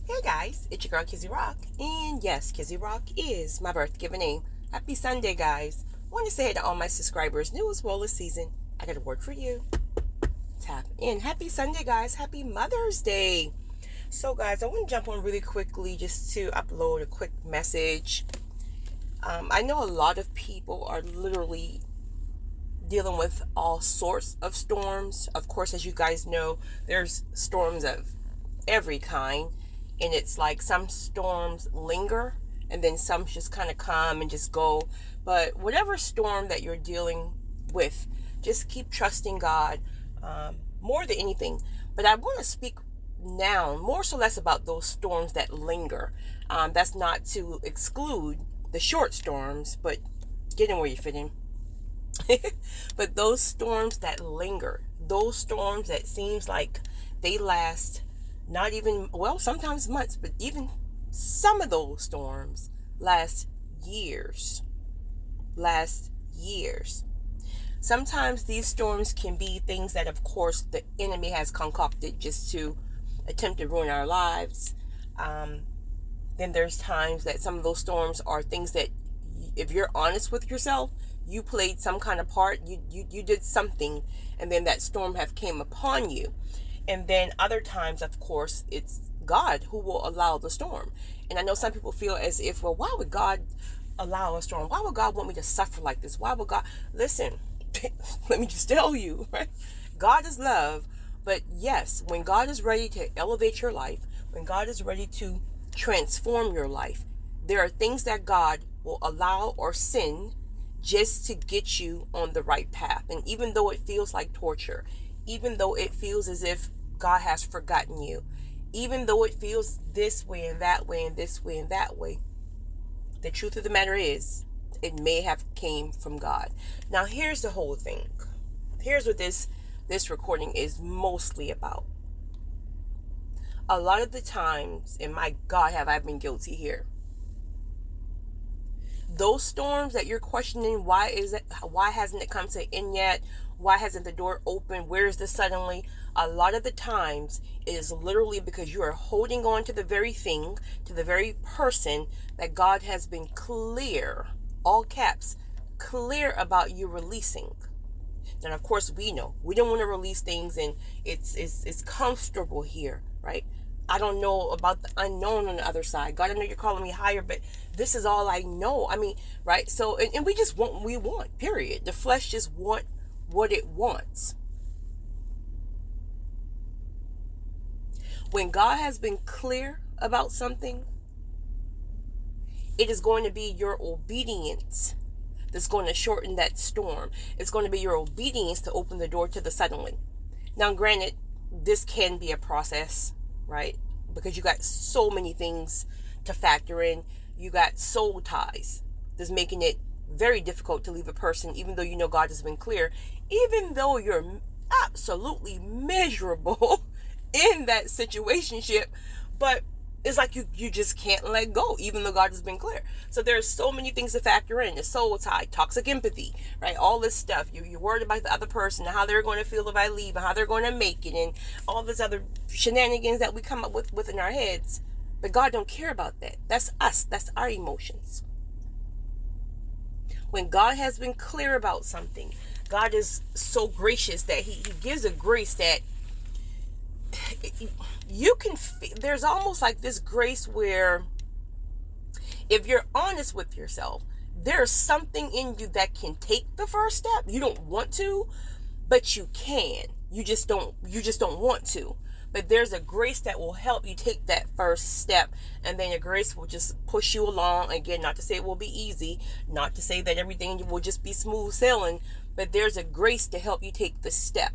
Hey guys, it's your girl Kizzy Rock, and yes, Kizzy Rock is my birth given name. Happy Sunday, guys. Want to say hey to all my subscribers, new as well this season. I got a word for you. Tap in. Happy Sunday, guys. Happy Mother's Day. So, guys, I want to jump on really quickly just to upload a quick message. I know a lot of people are literally dealing with all sorts of storms. Of course, as you guys know, there's storms of every kind, and it's like some storms linger and then some just kind of come and just go. But whatever storm that you're dealing with, just keep trusting God more than anything. But I want to speak now more so less about those storms that linger. That's not to exclude the short storms, but get in where you fit in. But those storms that linger, those storms that seems like they last not even, well, sometimes months, but even some of those storms last years. Sometimes these storms can be things that, of course, the enemy has concocted just to attempt to ruin our lives. Then there's times that some of those storms are things that, if you're honest with yourself, you played some kind of part, you did something, and then that storm have came upon you. And then other times, of course, it's God who will allow the storm. And I know some people feel as if, well, why would God allow a storm? Why would God want me to suffer like this? Why would God? Listen, let me just tell you, right? God is love. But yes, when God is ready to elevate your life, when God is ready to transform your life, there are things that God will allow or send just to get you on the right path. And even though it feels like torture, even though it feels as if God has forgotten you, even though it feels this way and that way and this way and that way, the truth of the matter is, it may have came from God. Now, here's the whole thing. Here's what this recording is mostly about. A lot of the times, and my God, have I been guilty here, those storms that you're questioning, why hasn't it come to an end yet? Why hasn't the door opened? Where is this suddenly? A lot of the times it is literally because you are holding on to the very thing, to the very person that God has been clear, all caps, clear about you releasing. And of course, we know we don't want to release things, and it's comfortable here, right? I don't know about the unknown on the other side. God, I know you're calling me higher, but this is all I know. I mean, right? So, and we just want what we want, period. The flesh just want what it wants. When God has been clear about something, it is going to be your obedience that's going to shorten that storm. It's going to be your obedience to open the door to the suddenly. Now, granted, this can be a process, right? Because you got so many things to factor in. You got soul ties that's making it very difficult to leave a person, even though you know God has been clear, even though you're absolutely miserable in that situationship, but it's like you just can't let go, even though God has been clear. So there's so many things to factor in. The soul tie, toxic empathy, right? All this stuff. You're worried about the other person and how they're going to feel if I leave and how they're going to make it and all this other shenanigans that we come up with in our heads. But God don't care about that. That's us. That's our emotions. When God has been clear about something, God is so gracious that he gives a grace that you can, there's almost like this grace where if you're honest with yourself, there's something in you that can take the first step. You don't want to, but you can. You just don't want to. But there's a grace that will help you take that first step, and then your grace will just push you along. Again, not to say it will be easy, not to say that everything will just be smooth sailing, but there's a grace to help you take the step.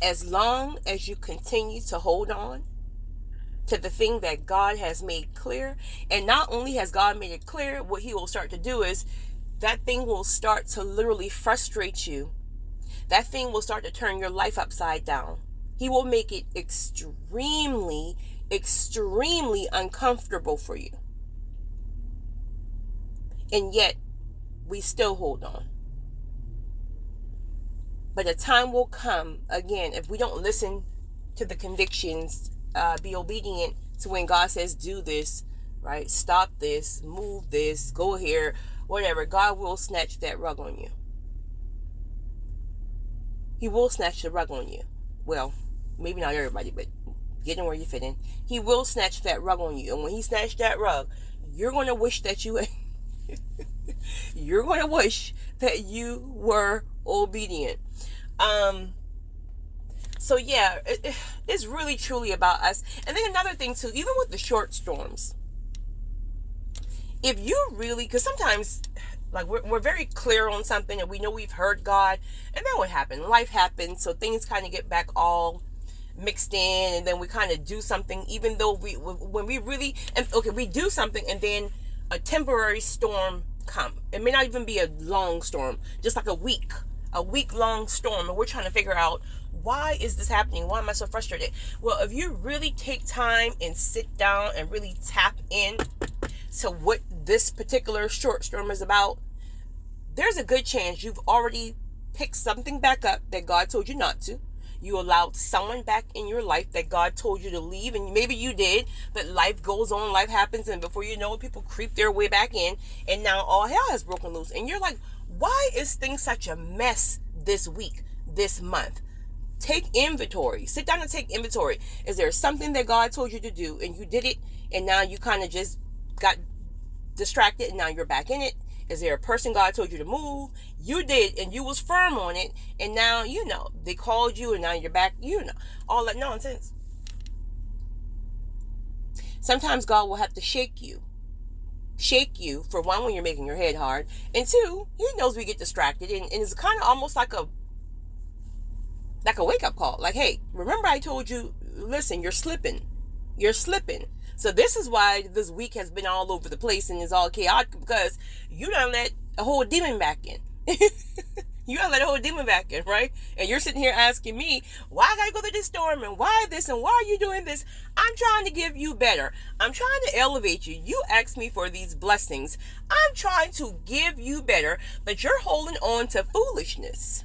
As long as you continue to hold on to the thing that God has made clear, and not only has God made it clear, what he will start to do is that thing will start to literally frustrate you. That thing will start to turn your life upside down. He will make it extremely, extremely uncomfortable for you. And yet, we still hold on. But a time will come, again, if we don't listen to the convictions, be obedient to when God says do this, right? Stop this, move this, go here, whatever. God will snatch that rug on you. He will snatch the rug on you. Well, maybe not everybody, but get in where you fit in. He will snatch that rug on you. And when he snatched that rug, you're going to wish that you you're going to wish that you were obedient. So yeah, it's really truly about us. And then another thing too, even with the short storms, if you really, because sometimes like we're very clear on something and we know we've heard God, and then what happened? Life happens, so things kind of get back all mixed in, and then we kind of do something, even though when we really, and okay, we do something and then a temporary storm come. It may not even be a long storm, just like a week long storm, and we're trying to figure out, why is this happening? Why am I so frustrated? Well, if you really take time and sit down and really tap in to what this particular short storm is about, there's a good chance you've already picked something back up that God told you not to. You allowed someone back in your life that God told you to leave, and maybe you did, but life goes on, life happens, and before you know it, people creep their way back in, and now all hell has broken loose. And you're like, why is things such a mess this week, this month? Take inventory. Sit down and take inventory. Is there something that God told you to do and you did it, and now you kind of just got distracted and now you're back in it? Is there a person God told you to move? You did, and you was firm on it, and now, they called you and now you're back, all that nonsense. Sometimes God will have to shake you. Shake you, for one, when you're making your head hard, and two, he knows we get distracted, and it's kind of almost like a wake-up call. Like, hey, remember I told you, listen, you're slipping. So this is why this week has been all over the place and is all chaotic, because you done let a whole demon back in. You done let a whole demon back in, right? And you're sitting here asking me, why I gotta go through this storm, and why this, and why are you doing this? I'm trying to give you better. I'm trying to elevate you. You asked me for these blessings. I'm trying to give you better, but you're holding on to foolishness.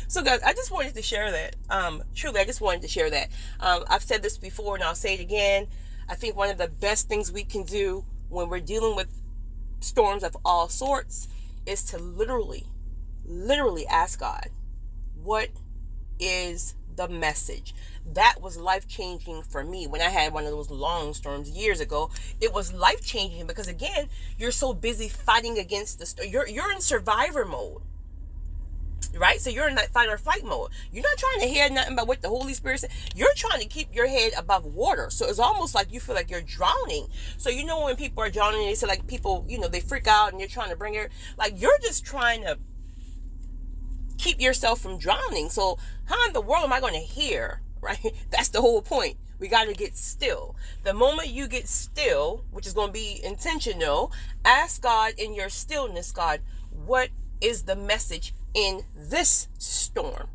So guys, I just wanted to share that. Truly, I just wanted to share that. I've said this before and I'll say it again. I think one of the best things we can do when we're dealing with storms of all sorts is to literally ask God, what is the message? That was life-changing for me when I had one of those long storms years ago. It was life-changing because, again, you're so busy fighting against the storm. You're in survivor mode. Right? So you're in that fight or flight mode. You're not trying to hear nothing about what the Holy Spirit said. You're trying to keep your head above water. So it's almost like you feel like you're drowning. So when people are drowning, they say like people, they freak out and you're trying to bring it. Like you're just trying to keep yourself from drowning. So how in the world am I going to hear? Right? That's the whole point. We got to get still. The moment you get still, which is going to be intentional, ask God in your stillness, God, what is the message in this storm?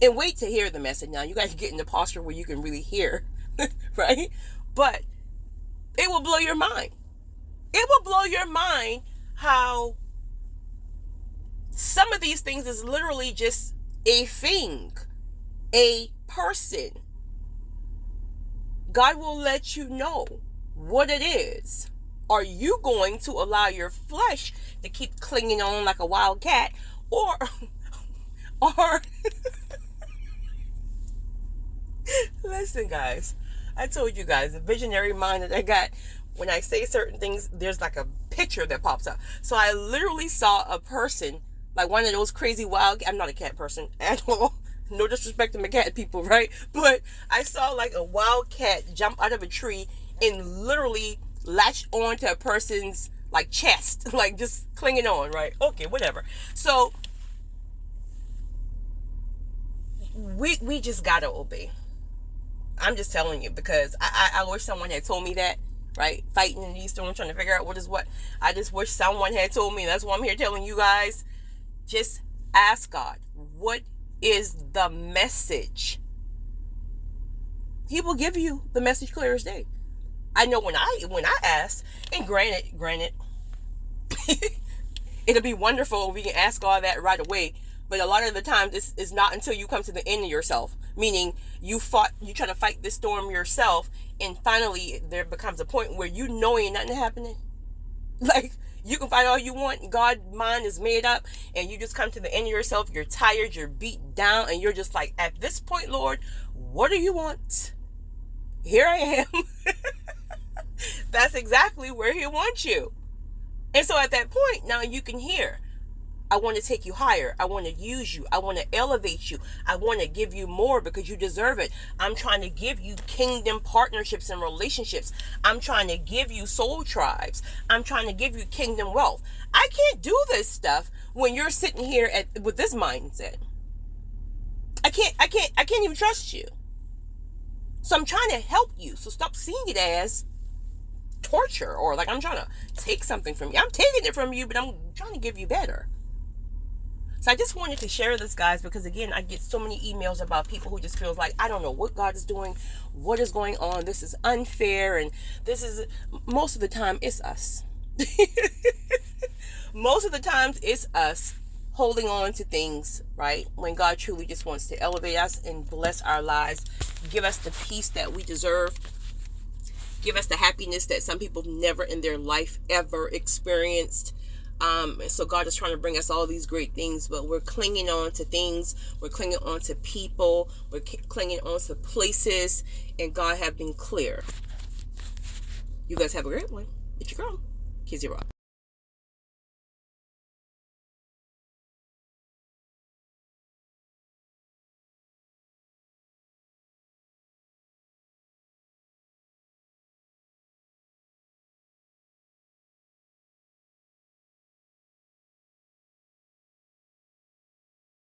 And wait to hear the message. Now you got to get in the posture where you can really hear, right? But it will blow your mind. It will blow your mind how some of these things is literally just a thing, a person. God will let you know what it is. Are you going to allow your flesh to keep clinging on like a wild cat, or listen, guys, I told you guys, the visionary mind that I got, when I say certain things, there's like a picture that pops up. So I literally saw a person, like one of those crazy wild, I'm not a cat person at all. No disrespect to my cat people, right? But I saw like a wild cat jump out of a tree and literally latch on to a person's like chest, like just clinging on, right? Okay, whatever. So we just gotta obey. I'm just telling you, because I wish someone had told me that, right? Fighting in these storms, trying to figure out what is what. I just wish someone had told me. That's why I'm here telling you guys, just ask God, what is the message? He will give you the message clear as day. I know when I ask, and granted, it'll be wonderful if we can ask all that right away. But a lot of the times it's not until you come to the end of yourself, meaning you try to fight this storm yourself, and finally there becomes a point where you know ain't nothing happening. Like, you can fight all you want, God's mind is made up, and you just come to the end of yourself, you're tired, you're beat down, and you're just like, at this point, Lord, what do you want? Here I am. That's exactly where he wants you. And so at that point, now you can hear, I want to take you higher. I want to use you. I want to elevate you. I want to give you more because you deserve it. I'm trying to give you kingdom partnerships and relationships. I'm trying to give you soul tribes. I'm trying to give you kingdom wealth. I can't do this stuff when you're sitting here with this mindset. I can't even trust you. So I'm trying to help you. So stop seeing it as torture or like I'm trying to take something from you. I'm taking it from you, but I'm trying to give you better. So I just wanted to share this, guys, because again, I get so many emails about people who just feels like, I don't know what God is doing, what is going on, this is unfair, and this is, most of the time, it's us. Most of the times, it's us holding on to things, right? When God truly just wants to elevate us and bless our lives, give us the peace that we deserve, give us the happiness that some people never in their life ever experienced. So God is trying to bring us all these great things, but we're clinging on to things. We're clinging on to people. We're clinging on to places, and God have been clear. You guys have a great one. It's your girl, Kizzy Rock.